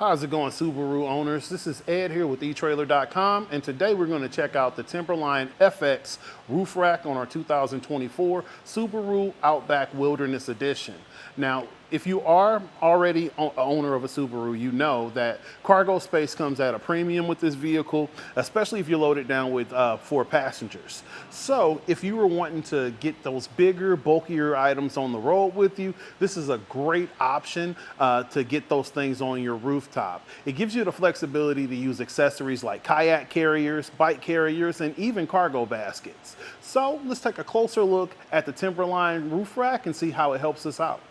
How's it going, Subaru owners? This is Ed here with etrailer.com, and today we're going to check out the TimberLine FX roof rack on our 2024 Subaru Outback Wilderness Edition. Now, if you are already an owner of a Subaru, you know that cargo space comes at a premium with this vehicle, especially if you load it down with 4 passengers. So if you were wanting to get those bigger, bulkier items on the road with you, this is a great option to get those things on your rooftop. It gives you the flexibility to use accessories like kayak carriers, bike carriers, and even cargo baskets. So let's take a closer look at the TimberLine roof rack and see how it helps us out.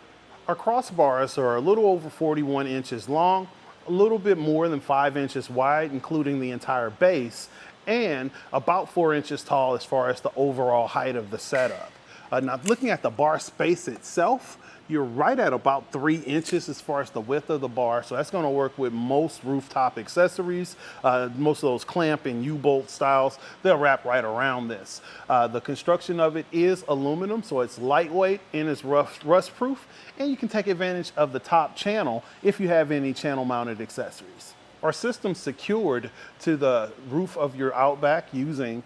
Our crossbars are a little over 41 inches long, a little bit more than 5 inches wide, including the entire base, and about 4 inches tall as far as the overall height of the setup. Now, looking at the bar space itself, you're right at about 3 inches as far as the width of the bar. So that's going to work with most rooftop accessories. Most of those clamp and U-bolt styles, they'll wrap right around this. The construction of it is aluminum, so it's lightweight and it's rust proof. And you can take advantage of the top channel if you have any channel mounted accessories. Our system's secured to the roof of your Outback using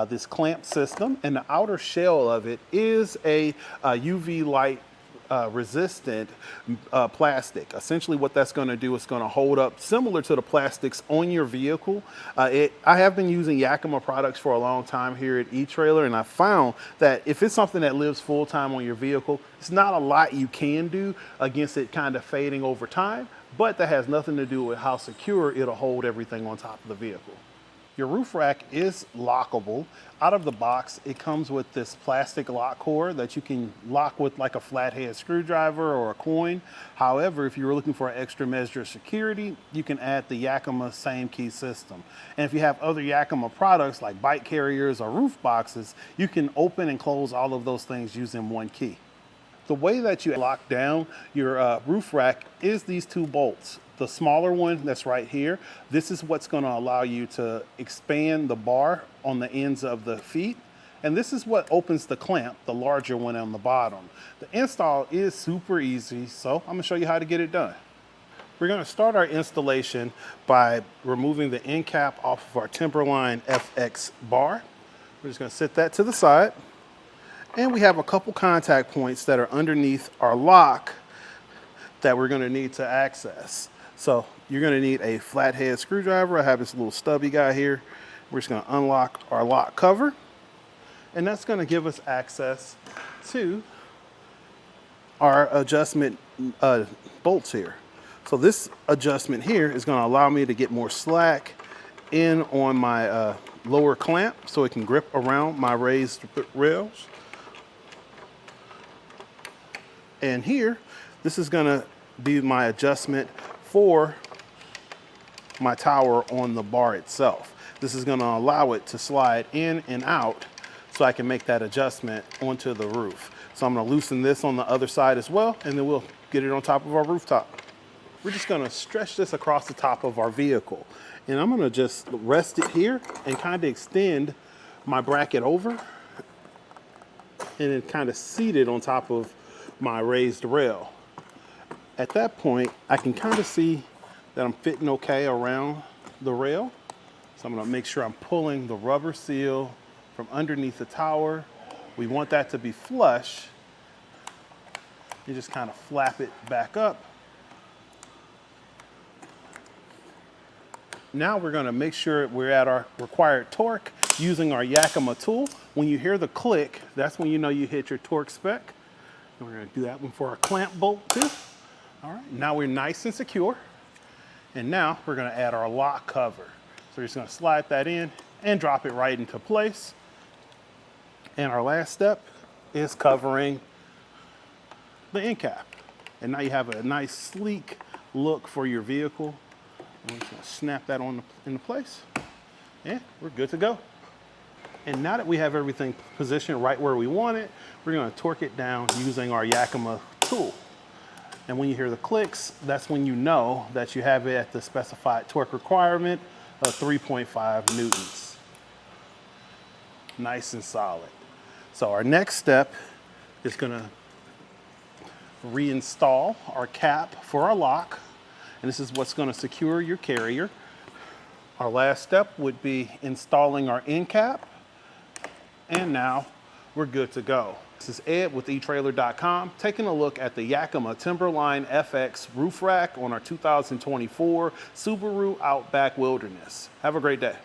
this clamp system, and the outer shell of it is a UV light resistant plastic. Essentially what that's going to do is going to hold up similar to the plastics on your vehicle. I have been using Yakima products for a long time here at eTrailer, and I found that if it's something that lives full time on your vehicle, it's not a lot you can do against it kind of fading over time, but that has nothing to do with how secure it'll hold everything on top of the vehicle. Your roof rack is lockable. Out of the box, it comes with this plastic lock core that you can lock with like a flathead screwdriver or a coin. However, if you're looking for an extra measure of security, you can add the Yakima same key system. And if you have other Yakima products like bike carriers or roof boxes, you can open and close all of those things using one key. The way that you lock down your roof rack is these 2 bolts. The smaller one that's right here, this is what's going to allow you to expand the bar on the ends of the feet. And this is what opens the clamp, the larger one on the bottom. The install is super easy, so I'm going to show you how to get it done. We're going to start our installation by removing the end cap off of our TimberLine FX bar. We're just going to set that to the side. And we have a couple contact points that are underneath our lock that we're going to need to access. So you're going to need a flathead screwdriver. I have this little stubby guy here. We're just going to unlock our lock cover, and that's going to give us access to our adjustment bolts here. So this adjustment here is going to allow me to get more slack in on my lower clamp so it can grip around my raised rails. And here, this is going to be my adjustment for my tower on the bar itself. This is going to allow it to slide in and out so I can make that adjustment onto the roof. So I'm going to loosen this on the other side as well, and then we'll get it on top of our rooftop. We're just going to stretch this across the top of our vehicle. And I'm going to just rest it here and kind of extend my bracket over and then kind of seat it on top of my raised rail. At that point, I can kind of see that I'm fitting okay around the rail. So I'm going to make sure I'm pulling the rubber seal from underneath the tower. We want that to be flush. You just kind of flap it back up. Now we're going to make sure we're at our required torque using our Yakima tool. When you hear the click, that's when you know you hit your torque spec. And we're going to do that one for our clamp bolt too. All right, now we're nice and secure. And now we're going to add our lock cover. So we're just going to slide that in and drop it right into place. And our last step is covering the end cap. And now you have a nice sleek look for your vehicle. We're just going to snap that into place. And we're good to go. And now that we have everything positioned right where we want it, we're going to torque it down using our Yakima tool. And when you hear the clicks, that's when you know that you have it at the specified torque requirement of 3.5 newtons. Nice and solid. So our next step is going to reinstall our cap for our lock. and this is what's going to secure your carrier. Our last step would be installing our end cap, and now we're good to go. This is Ed with etrailer.com, taking a look at the Yakima TimberLine FX roof rack on our 2024 Subaru Outback Wilderness. Have a great day.